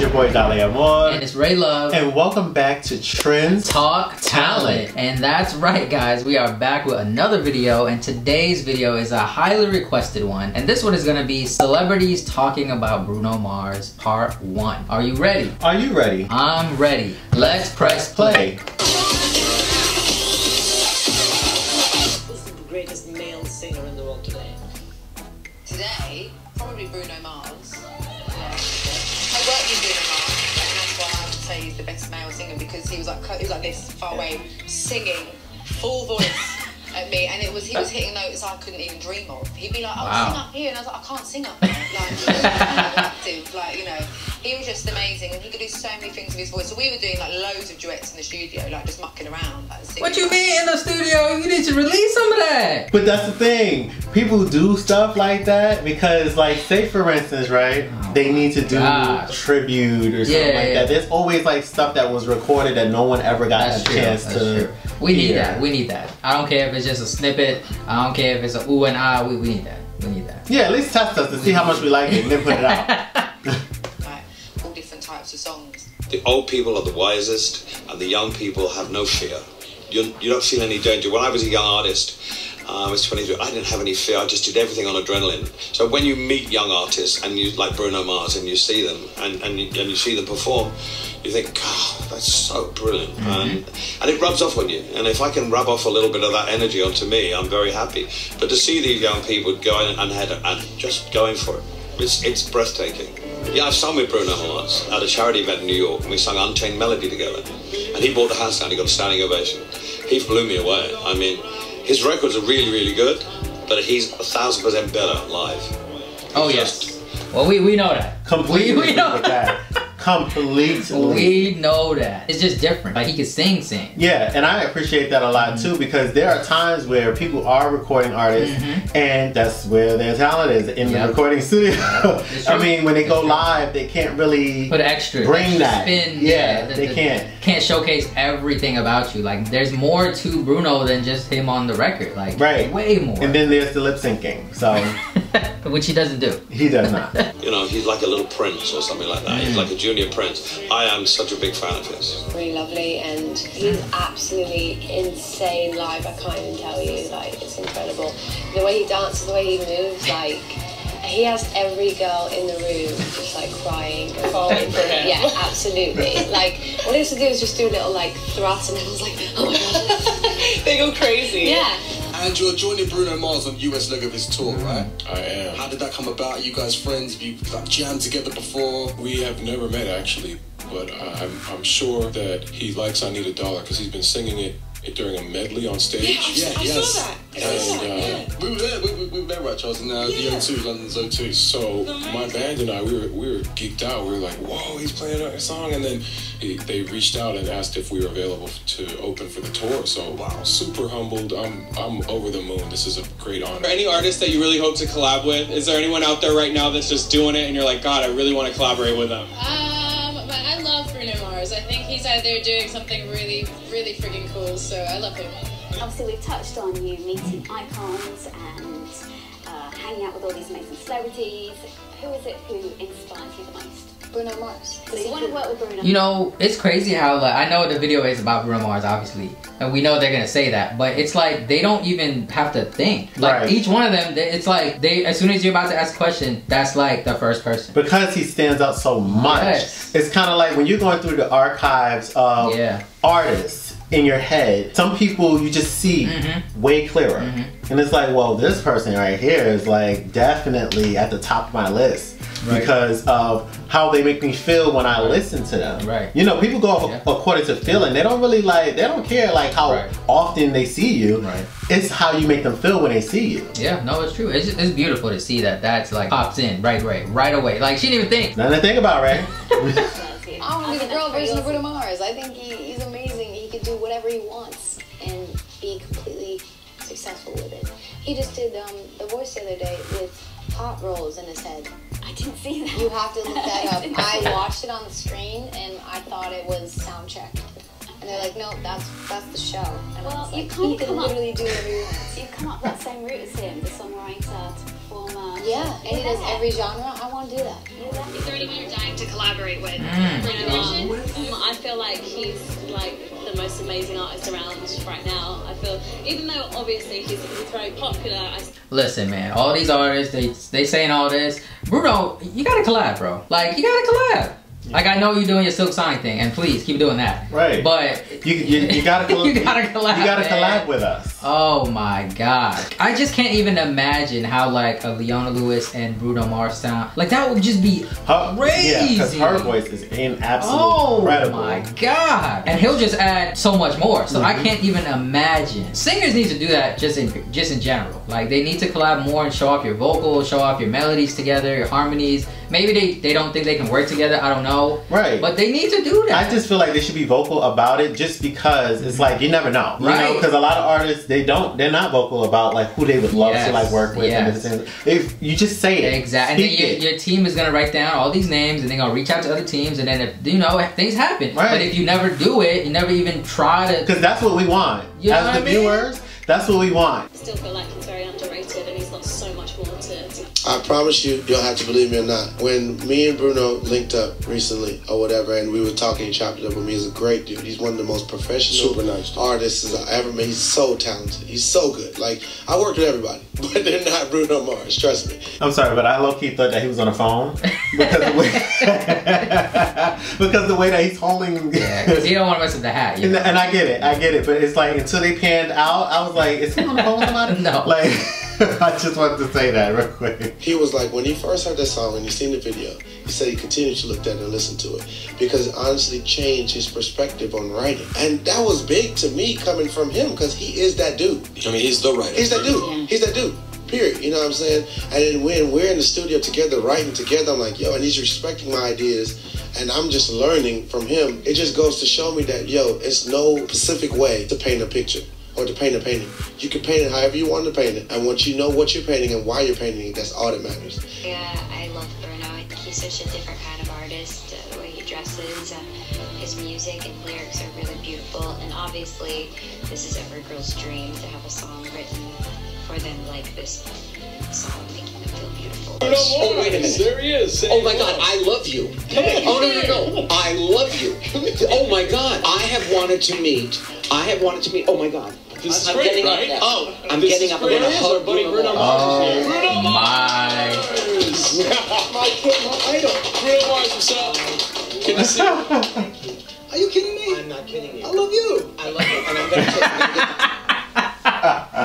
your boy Dale Amor. And it's Ray Love. And welcome back to Trends Talk Talent. And that's right, guys. We are back with another video. And today's video is a highly requested one. And this one is going to be celebrities talking about Bruno Mars Part 1. Are you ready? Are you ready? I'm ready. Let's press play. Who's the greatest male singer in the world today? Today, probably Bruno Mars. I worked with Bruno Mars, and that's why I would say he's the best male singer, because he was like this far away, singing full voice at me, and he was hitting notes I couldn't even dream of. He'd be like, "Oh, wow, sing up here," and I was like, "I can't sing up there." He was just amazing, and he could do so many things with his voice. So we were doing like loads of duets in the studio, like just mucking around, like singing. What you mean in the studio? You need to release some of that. But that's the thing. People do stuff like that because, like, say for instance, right? They need to do tribute or something like that. There's always like stuff that was recorded that no one ever got a chance to. We need that. We need that. I don't care if it's just a snippet. I don't care if it's a ooh and ah. We need that. We need that. Yeah, at least test us to see how much we like it and then put it out. All different types of songs. The old people are the wisest, and the young people have no fear. You don't feel any danger. When I was a young artist, I was 23, I didn't have any fear. I just did everything on adrenaline. So when you meet young artists, and you like Bruno Mars, and you see them, and you see them perform, you think, God, that's so brilliant. And it rubs off on you. And if I can rub off a little bit of that energy onto me, I'm very happy. But to see these young people going and just going for it, it's breathtaking. Yeah, I've sung with Bruno Mars at a charity event in New York, and we sung Unchained Melody together. And he brought the house down, he got a standing ovation. He blew me away. I mean, his records are really, really good, but he's 1,000% better live. Oh, yes. Well, we know that. Completely we know that. Completely. We know that. It's just different. Like, he can sing. Yeah, and I appreciate that a lot too, because there are times where people are recording artists and that's where their talent is, in the recording studio. I mean, when they go live, they can't really put extra that spin. Yeah, they can't showcase everything about you. Like, there's more to Bruno than just him on the record. Like, way more. And then there's the lip syncing. So which he doesn't do. He does not. You know, he's like a little prince or something like that. He's like a junior prince. I am such a big fan of his. Really lovely, and he's absolutely insane live. I can't even tell you, like, it's incredible. The way he dances, the way he moves, like, he has every girl in the room just like crying and falling for him. Yeah, absolutely. Like, all he has to do is just do a little like thrust, and everyone's like, oh my god. They go crazy. Yeah. And you're joining Bruno Mars on US leg of his tour, right? I am. How did that come about? Are you guys friends? Have you like jammed together before? We have never met actually, but I'm sure that he likes I Need a Dollar because he's been singing it during a medley on stage. Yeah, I saw that. We were there. We met right, Charles, in the O2, London's O2. So my band and I, we were geeked out. We were like, whoa, he's playing a song. And then they reached out and asked if we were available to open for the tour. So wow, super humbled. I'm over the moon. This is a great honor. Any artist that you really hope to collab with? Is there anyone out there right now that's just doing it and you're like, God, I really want to collaborate with them? I love Bruno Mars. I think he's out there doing something really, really freaking cool, so I love him. Obviously, we've touched on you meeting icons and hanging out with all these amazing celebrities. Who is it who inspires you the most? Bruno Mars. So you want to work with Bruno? You know, it's crazy how, like, I know the video is about Bruno Mars, obviously, and we know they're gonna say that, but it's like they don't even have to think. Like, each one of them, it's like as soon as you're about to ask a question, that's like the first person. Because he stands out so much. It's kind of like when you're going through the archives of artists in your head, some people you just see way clearer. And it's like, well, this person right here is like definitely at the top of my list. Because of how they make me feel when I listen to them. You know, people go according to feeling. They don't really like, they don't care like how often they see you. It's how you make them feel when they see you. Yeah, no, it's true. It's beautiful to see that's like pops in right away. Like, she didn't even think. Nothing to think about, right? I want to be the girl version of Bruno Mars. I think he's amazing. He can do whatever he wants and be completely successful with it. He just did the voice the other day with pot rolls in his head. I didn't see that. You have to look that up. I watched it on the screen and I thought it was sound check. And they're like, no, that's the show. And well, you can't literally do whatever you want. You've come up that same route as him, the songwriter, performer. Yeah, and he does every genre. I want to do that. Is there anyone you're dying to collaborate with? I feel like he's like the most amazing artist around right now. I feel, even though obviously he's very popular. Listen, man, all these artists, they saying all this. Bruno, you gotta collab, bro. Like, you gotta collab. Like, I know you're doing your Silk Sonic thing, and please keep doing that. Right. But you gotta collab. you gotta collab. You gotta collab with us. Oh my god. I just can't even imagine how like a Leona Lewis and Bruno Mars sound. Like, that would just be crazy. Yeah, because her voice is incredible. Oh my god. And he'll just add so much more. So I can't even imagine. Singers need to do that just in general. Like, they need to collab more and show off your vocals, show off your melodies together, your harmonies. Maybe they don't think they can work together. I don't know. Right. But they need to do that. I just feel like they should be vocal about it, just because it's like, you never know. You know, because a lot of artists, they're not vocal about like who they would love to like work with. And if you just say it. Exactly. And then your team is gonna write down all these names, and they're gonna reach out to other teams, and then if, you know, things happen. Right. But if you never do it, you never even try to. Because that's what we want. You know As the viewers, that's what we want. I still feel like he's very underrated, and he's got so much more to. I promise you, you'll have to believe me or not. When me and Bruno linked up recently or whatever, and we were talking, he chopped it up with me. He's a great dude. He's one of the most professional, super nice artists I ever met. He's so talented. He's so good. Like, I work with everybody, but they're not Bruno Mars. Trust me. I'm sorry, but I low-key thought that he was on the phone because the way that he's holding. Yeah, because he don't want to mess with the hat. And I get it. But it's like, until they panned out, I was like, is he on the phone with somebody? No. Like, I just wanted to say that real quick. He was like, when he first heard that song and he seen the video, he said he continued to look at it and listen to it because it honestly changed his perspective on writing. And that was big to me coming from him, because he is that dude. I mean, he's the writer. He's that dude. He's that dude. Period. You know what I'm saying? And then when we're in the studio together, writing together, I'm like, yo, and he's respecting my ideas, and I'm just learning from him. It just goes to show me that, yo, it's no specific way to paint a picture or to paint a painting. You can paint it however you want to paint it, and once you know what you're painting and why you're painting it, that's all that matters. Yeah, I love Bruno. I think he's such a different kind of artist. The way he dresses, his music and lyrics are really beautiful, and obviously this is every girl's dream to have a song written for them like this song, making them feel beautiful. Oh, wait a minute. There he is. Oh my God, I love you. Oh, no. I love you. Oh my God, I have wanted to meet. Oh my God. This is I'm great, getting right? up now. Oh, I'm getting up. I'm going to hug Bruno Mars. Oh my. My kid, my idol. Bruno Mars, what's up? Can I see you? Are you kidding me? I'm not kidding you. I love you. I love you. And I'm going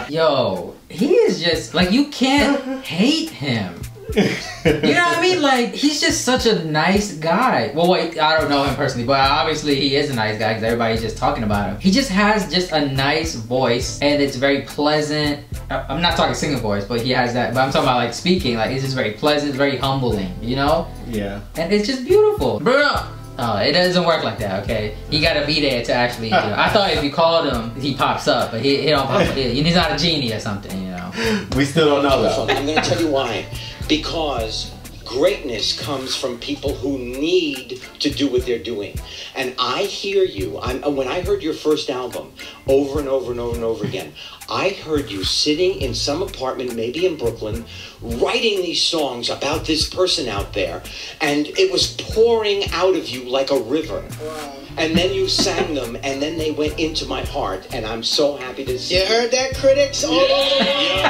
to Yo, he is just like, you can't hate him. You know what I mean? Like, he's just such a nice guy. Well, wait, I don't know him personally, but obviously he is a nice guy because everybody's just talking about him. He just has just a nice voice, and it's very pleasant. I'm not talking singing voice, but he has that. But I'm talking about like speaking. Like, it's just very pleasant, very humbling. You know? Yeah. And it's just beautiful, Bruno. Oh, it doesn't work like that, okay? You gotta be there to actually, you know. I thought if you called him, he pops up, but he don't pop up. He's not a genie or something, you know. We still don't know though. I'm going to tell you why. Because greatness comes from people who need to do what they're doing. And I hear you. When I heard your first album over and over and over and over again, I heard you sitting in some apartment, maybe in Brooklyn, writing these songs about this person out there, and it was pouring out of you like a river. Wow. And then you sang them, and then they went into my heart, and I'm so happy to see. You heard that, critics? All over the world.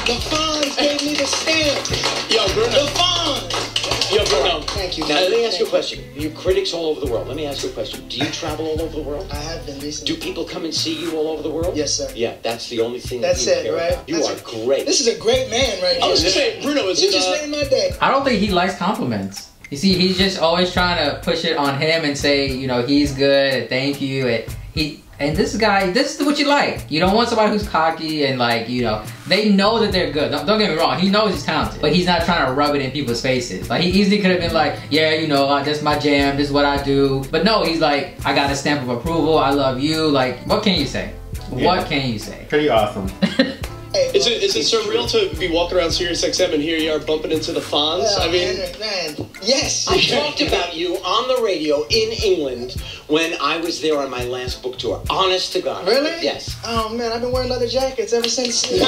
The Fonz gave me the stamp. Yo, Bruno. The Fonz. Yo, Bruno. Thank you. Now, let me ask you a question. You critics all over the world. Let me ask you a question. Do you travel all over the world? I have been recently. Do people come and see you all over the world? Yes, sir. Yeah, that's the only thing That's that you it, care right? about. You That's are great. This is a great man right here. I was just saying, Bruno, You just made my day. I don't think he likes compliments. You see, he's just always trying to push it on him and say, you know, he's good, and thank you, and this guy, this is what you like. You don't want somebody who's cocky and like, you know, they know that they're good. Don't get me wrong, he knows he's talented, but he's not trying to rub it in people's faces. Like, he easily could have been like, yeah, you know, that's my jam, this is what I do. But no, he's like, I got a stamp of approval, I love you. Like, what can you say? Yeah. What can you say? Pretty awesome. Is it surreal to be walking around Sirius XM and here you are bumping into the Fonz? Yeah, I mean, man, yes. I talked about you on the radio in England when I was there on my last book tour. Honest to God. Really? Yes. Oh man, I've been wearing leather jackets ever since. I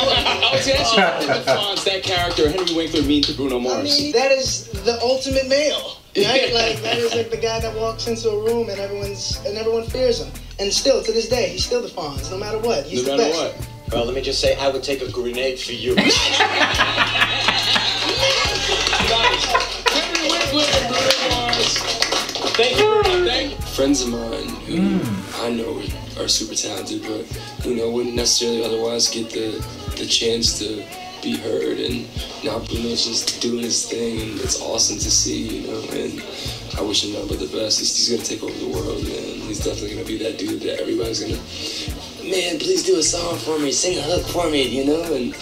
was asking what defines that character Henry Winkler mean to Bruno Mars. I mean, that is the ultimate male. Right? Like that is like the guy that walks into a room and everyone fears him. And still to this day, he's still the Fonz, no matter what. He's the best. What. Well, let me just say, I would take a grenade for you. Nice. Henry Winkler and Bruno Mars. Thank you, Bruno. Thank you. Friends of mine who I know are super talented, but wouldn't necessarily otherwise get the chance to be heard. And now Bruno's just doing his thing, and it's awesome to see, and I wish him nothing but the best. He's gonna take over the world, man. He's definitely gonna be that dude that everybody's gonna, man, please do a song for me, sing a hook for me, and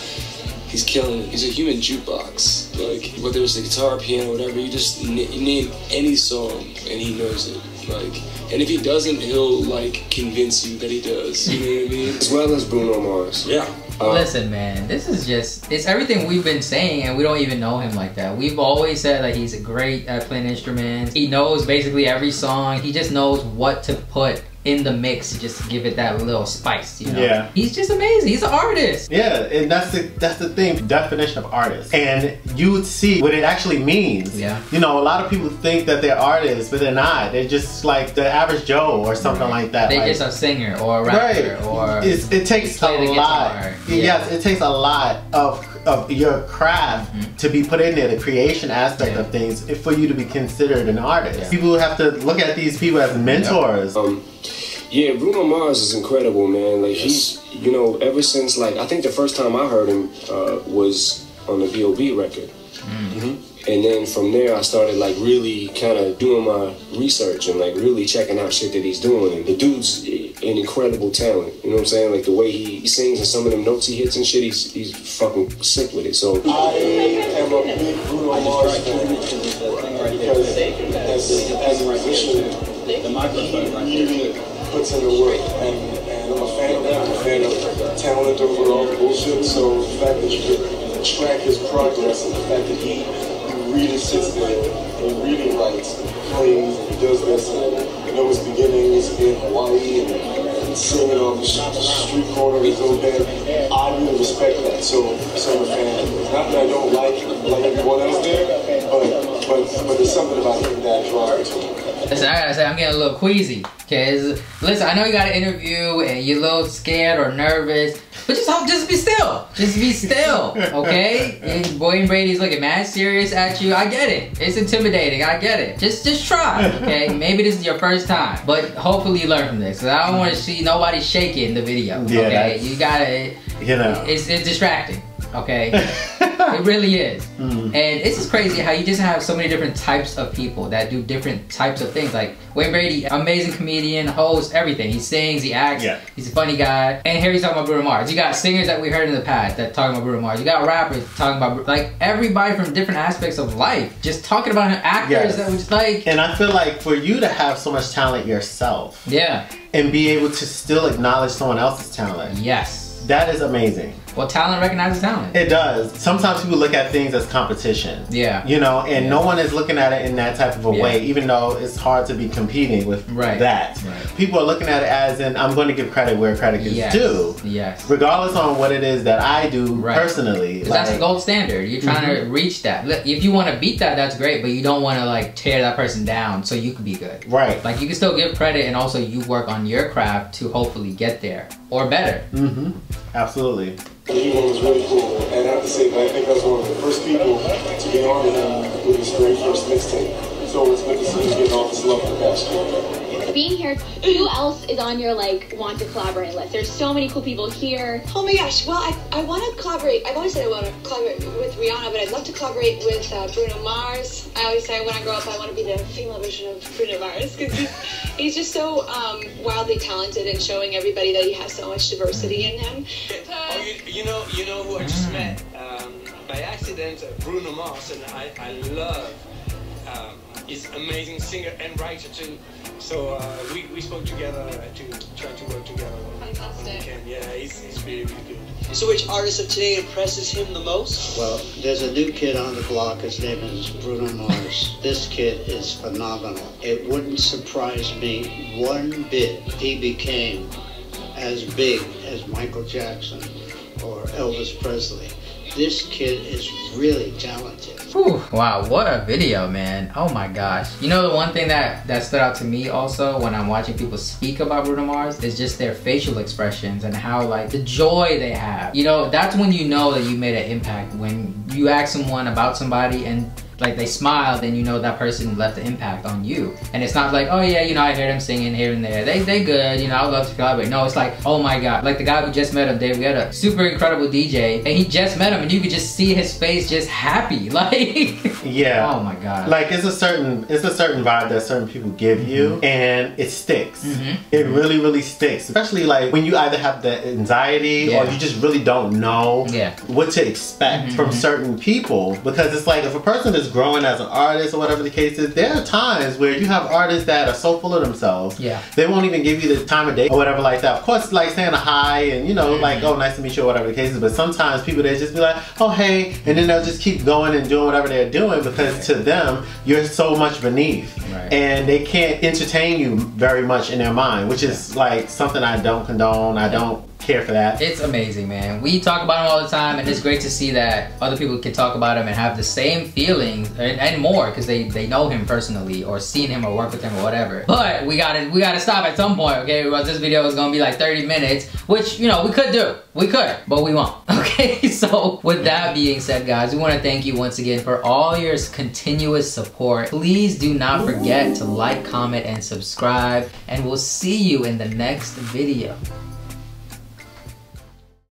he's killing it. He's a human jukebox. Like, whether it's the guitar, piano, whatever, you just name any song and he knows it. Like, and if he doesn't, he'll convince you that he does. You know what I mean? As well as Bruno Mars. Yeah. Listen, man, this is it's everything we've been saying, and we don't even know him like that. We've always said that he's great at playing instruments. He knows basically every song. He just knows what to put in the mix to just give it that little spice, Yeah. He's just amazing. He's an artist. Yeah, and that's the thing, definition of artist. And you would see what it actually means. Yeah. A lot of people think that they're artists, but they're not. They're just like the average Joe or something like that. They just a singer or a rapper or it takes a lot. Yes, it takes a lot of your craft to be put in there, the creation aspect of things, for you to be considered an artist. Yeah. People have to look at these people as mentors. Yeah, Bruno Mars is incredible, man. Like, he's, ever since, I think the first time I heard him was on the B.O.B. record. And then from there, I started, really kind of doing my research and, really checking out shit that he's doing. And the dude's an incredible talent, you know what I'm saying? Like, the way he sings and some of them notes he hits and shit, he's fucking sick with it. So I am a big Bruno Mars fan because as a musician, he really puts in the work, and I'm a fan of that. I'm a fan of talent over all the bullshit. So the fact that you can track his progress and the fact that he really sits there and really writes and plays and does this, and his beginnings in Hawaii and singing on the street corner of his own band, I really respect that. So I'm a fan. Not that I don't like everyone else there, but there's something about him that draws me to him. Listen, I gotta say, I'm getting a little queasy. Cause listen, I know you got an interview and you're a little scared or nervous, but just be still. Just be still, okay? And Boy Brady's looking mad serious at you. I get it. It's intimidating. I get it. Just try, okay? Maybe this is your first time, but hopefully you learn from this. Cause I don't want to see nobody shaking in the video. Okay, you gotta. It's distracting. Okay, it really is. And it's just crazy how you just have so many different types of people that do different types of things. Like Wayne Brady, amazing comedian, host, everything. He sings, he acts, he's a funny guy. And here he's talking about Bruno Mars. You got singers that we heard in the past that talking about Bruno Mars. You got rappers talking about, everybody from different aspects of life, just talking about him. Actors that was And I feel like for you to have so much talent yourself, and be able to still acknowledge someone else's talent, that is amazing. Well, talent recognizes talent. It does. Sometimes people look at things as competition. And no one is looking at it in that type of a way, even though it's hard to be competing with that. People are looking at it as in, I'm going to give credit where credit is due. Regardless on what it is that I do personally. That's the gold standard. You're trying to reach that. If you want to beat that, that's great, but you don't want to tear that person down so you can be good. Like, you can still give credit and also you work on your craft to hopefully get there or better. Absolutely. He was really cool, and I have to say that I think I was one of the first people to get on to him with his very first mixtape. So it's good to see him getting all this love in the past year. Being here, who else is on your want to collaborate list? There's so many cool people here. Oh my gosh, well I want to collaborate. I've always said I want to collaborate with Rihanna, but I'd love to collaborate with Bruno Mars. I always say when I grow up I want to be the female version of Bruno Mars because he's just so wildly talented and showing everybody that he has so much diversity in him. You know who I just met by accident, Bruno Mars, and I love he's amazing singer and writer too. So we spoke together to try to work together. Fantastic. Yeah, he's really, really good. So which artist of today impresses him the most? Well, there's a new kid on the block. His name is Bruno Mars. This kid is phenomenal. It wouldn't surprise me one bit if he became as big as Michael Jackson or Elvis Presley. This kid is really talented. Whew, wow, what a video, man. Oh my gosh. You know, the one thing that stood out to me also when I'm watching people speak about Bruno Mars is just their facial expressions and how, like, the joy they have. You know, that's when you know that you made an impact. When you ask someone about somebody and like they smile, then you know that person left an impact on you. And it's not like, oh yeah, you know, I hear them singing here and there. They good, you know, I would love to collaborate. No, it's like, oh my God. Like the guy who just met him, Dave, we had a super incredible DJ and he just met him and you could just see his face just happy. Like, yeah. Oh my God. Like it's a certain vibe that certain people give you and it sticks. It really, really sticks. Especially like when you either have the anxiety or you just really don't know what to expect from certain people. Because it's like if a person is growing as an artist or whatever the case is, there are times where you have artists that are so full of themselves, they won't even give you the time of day or whatever like that. Of course, like saying a hi and, you know, like, oh, nice to meet you or whatever the case is, but sometimes people, they just be like, oh, hey, and then they'll just keep going and doing whatever they're doing because to them, you're so much beneath and they can't entertain you very much in their mind, which is like something I don't condone. I don't care for that. It's amazing, man. We talk about him all the time and it's great to see that other people can talk about him and have the same feelings and more because they know him personally or seen him or work with him or whatever. But we gotta stop at some point, okay? Because this video is gonna be like 30 minutes, which, you know, we could do. We could, but we won't. Okay, so with that being said, guys, we want to thank you once again for all your continuous support. Please do not forget to like, comment, and subscribe, and we'll see you in the next video.